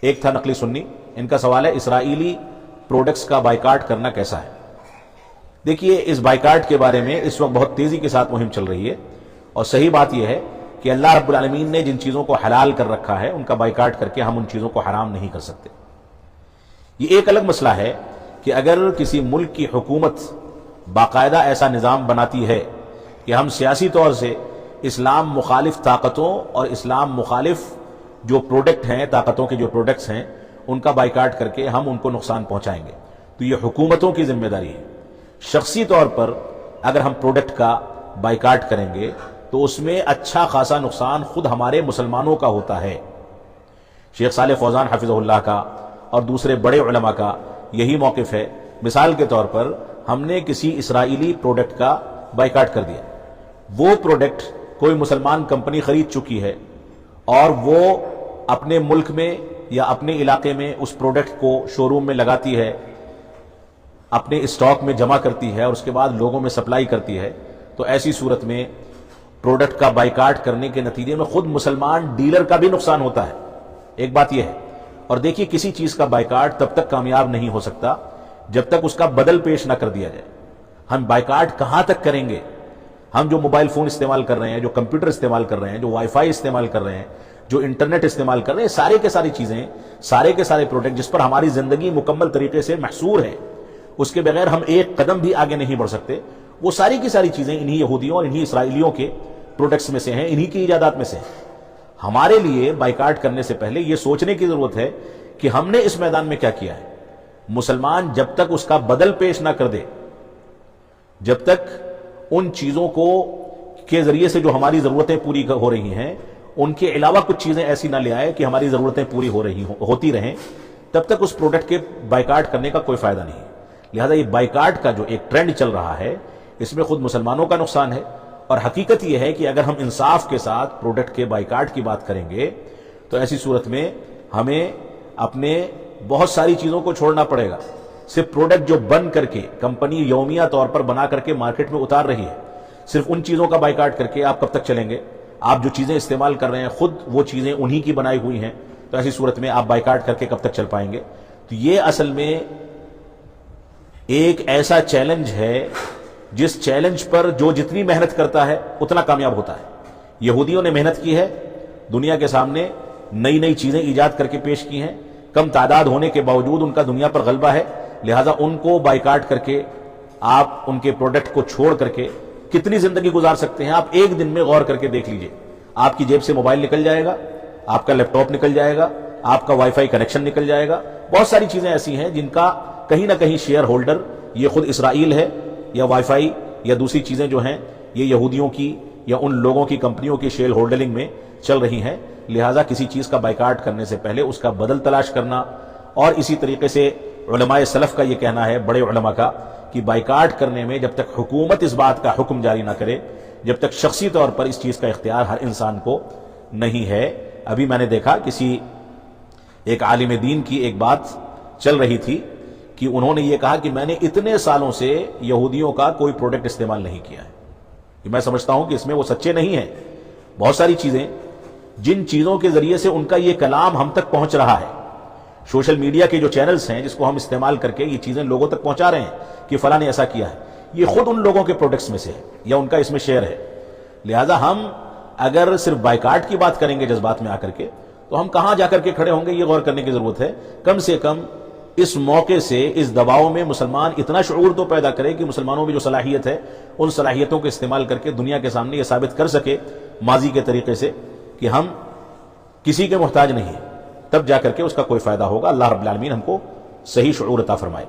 ایک تھا نقلی سنی، ان کا سوال ہے اسرائیلی پروڈکٹس کا بائیکاٹ کرنا کیسا ہے؟ دیکھیے، اس بائیکاٹ کے بارے میں اس وقت بہت تیزی کے ساتھ مہم چل رہی ہے، اور صحیح بات یہ ہے کہ اللہ رب العالمین نے جن چیزوں کو حلال کر رکھا ہے ان کا بائیکاٹ کر کے ہم ان چیزوں کو حرام نہیں کر سکتے۔ یہ ایک الگ مسئلہ ہے کہ اگر کسی ملک کی حکومت باقاعدہ ایسا نظام بناتی ہے کہ ہم سیاسی طور سے اسلام مخالف طاقتوں اور اسلام مخالف جو پروڈکٹ ہیں، طاقتوں کے جو پروڈکٹس ہیں، ان کا بائیکاٹ کر کے ہم ان کو نقصان پہنچائیں گے، تو یہ حکومتوں کی ذمہ داری ہے۔ شخصی طور پر اگر ہم پروڈکٹ کا بائیکاٹ کریں گے تو اس میں اچھا خاصا نقصان خود ہمارے مسلمانوں کا ہوتا ہے۔ شیخ صالح فوزان حفظہ اللہ کا اور دوسرے بڑے علماء کا یہی موقف ہے۔ مثال کے طور پر ہم نے کسی اسرائیلی پروڈکٹ کا بائیکاٹ کر دیا، وہ پروڈکٹ کوئی مسلمان کمپنی خرید چکی ہے اور وہ اپنے ملک میں یا اپنے علاقے میں اس پروڈکٹ کو شو روم میں لگاتی ہے، اپنے اسٹاک میں جمع کرتی ہے اور اس کے بعد لوگوں میں سپلائی کرتی ہے، تو ایسی صورت میں پروڈکٹ کا بائیکاٹ کرنے کے نتیجے میں خود مسلمان ڈیلر کا بھی نقصان ہوتا ہے۔ ایک بات یہ ہے، اور دیکھیے کسی چیز کا بائیکاٹ تب تک کامیاب نہیں ہو سکتا جب تک اس کا بدل پیش نہ کر دیا جائے۔ ہم بائیکاٹ کہاں تک کریں گے؟ ہم جو موبائل فون استعمال کر رہے ہیں، جو کمپیوٹر استعمال کر رہے ہیں، جو وائی فائی استعمال کر رہے ہیں، جو انٹرنیٹ استعمال کر رہے ہیں، سارے کے ساری چیزیں، سارے کے سارے پروڈکٹ جس پر ہماری زندگی مکمل طریقے سے محصور ہے، اس کے بغیر ہم ایک قدم بھی آگے نہیں بڑھ سکتے، وہ ساری کی ساری چیزیں انہی یہودیوں اور انہی اسرائیلیوں کے پروڈکٹس میں سے ہیں، انہی کی ایجادات میں سے ہیں۔ ہمارے لیے بائیکاٹ کرنے سے پہلے یہ سوچنے کی ضرورت ہے کہ ہم نے اس میدان میں کیا کیا ہے۔ مسلمان جب تک اس کا بدل پیش نہ کر دے، جب تک ان چیزوں کو کے ذریعے سے جو ہماری ضرورتیں پوری ہو رہی ہیں ان کے علاوہ کچھ چیزیں ایسی نہ لے آئے کہ ہماری ضرورتیں پوری ہوتی رہیں، تب تک اس پروڈکٹ کے بائیکاٹ کرنے کا کوئی فائدہ نہیں۔ لہذا یہ بائیکاٹ کا جو ایک ٹرینڈ چل رہا ہے، اس میں خود مسلمانوں کا نقصان ہے، اور حقیقت یہ ہے کہ اگر ہم انصاف کے ساتھ پروڈکٹ کے بائیکاٹ کی بات کریں گے تو ایسی صورت میں ہمیں اپنے بہت ساری چیزوں کو چھوڑنا پڑے گا۔ صرف پروڈکٹ جو بن کر کے کمپنی یومیہ طور پر بنا کر کے مارکیٹ میں اتار رہی ہے، صرف ان چیزوں کا بائیکاٹ کر کے آپ کب تک چلیں گے؟ آپ جو چیزیں استعمال کر رہے ہیں خود وہ چیزیں انہی کی بنائی ہوئی ہیں، تو ایسی صورت میں آپ بائیکاٹ کر کے کب تک چل پائیں گے؟ تو یہ اصل میں ایک ایسا چیلنج ہے جس چیلنج پر جو جتنی محنت کرتا ہے اتنا کامیاب ہوتا ہے۔ یہودیوں نے محنت کی ہے، دنیا کے سامنے نئی نئی چیزیں ایجاد کر کے پیش کی ہیں، کم تعداد ہونے کے باوجود ان کا دنیا پر غلبہ ہے، لہذا ان کو بائیکاٹ کر کے آپ ان کے پروڈکٹ کو چھوڑ کر کے کتنی زندگی گزار سکتے ہیں؟ آپ ایک دن میں غور کر کے دیکھ لیجئے، آپ کی جیب سے موبائل نکل جائے گا، آپ کا لیپ ٹاپ نکل جائے گا، آپ کا وائی فائی کنیکشن نکل جائے گا۔ بہت ساری چیزیں ایسی ہیں جن کا کہیں نہ کہیں شیئر ہولڈر یہ خود اسرائیل ہے، یا وائی فائی یا دوسری چیزیں جو ہیں یہ یہودیوں کی یا ان لوگوں کی کمپنیوں کی شیئر ہولڈرنگ میں چل رہی ہیں۔ لہٰذا کسی چیز کا بائیکاٹ کرنے سے پہلے اس کا بدل تلاش کرنا، اور اسی طریقے سے علماء سلف کا یہ کہنا ہے، بڑے علماء کا، کہ بائیکاٹ کرنے میں جب تک حکومت اس بات کا حکم جاری نہ کرے، جب تک شخصی طور پر اس چیز کا اختیار ہر انسان کو نہیں ہے۔ ابھی میں نے دیکھا کسی ایک عالم دین کی ایک بات چل رہی تھی کہ انہوں نے یہ کہا کہ میں نے اتنے سالوں سے یہودیوں کا کوئی پروڈکٹ استعمال نہیں کیا ہے۔ میں سمجھتا ہوں کہ اس میں وہ سچے نہیں ہیں۔ بہت ساری چیزیں جن چیزوں کے ذریعے سے ان کا یہ کلام ہم تک پہنچ رہا ہے، سوشل میڈیا کے جو چینلز ہیں جس کو ہم استعمال کر کے یہ چیزیں لوگوں تک پہنچا رہے ہیں کہ فلاں نے ایسا کیا ہے، یہ خود ان لوگوں کے پروڈکٹس میں سے ہے یا ان کا اس میں شیئر ہے۔ لہٰذا ہم اگر صرف بائیکاٹ کی بات کریں گے جذبات میں آ کر کے، تو ہم کہاں جا کر کے کھڑے ہوں گے؟ یہ غور کرنے کی ضرورت ہے۔ کم سے کم اس موقع سے، اس دباؤ میں مسلمان اتنا شعور تو پیدا کرے کہ مسلمانوں میں جو صلاحیت ہے ان صلاحیتوں کو استعمال کر کے دنیا کے سامنے یہ ثابت کر سکے ماضی کے طریقے سے کہ ہم کسی کے محتاج نہیں ہیں، تب جا کر کے اس کا کوئی فائدہ ہوگا۔ اللہ رب العالمین ہم کو صحیح شعور عطا فرمائے۔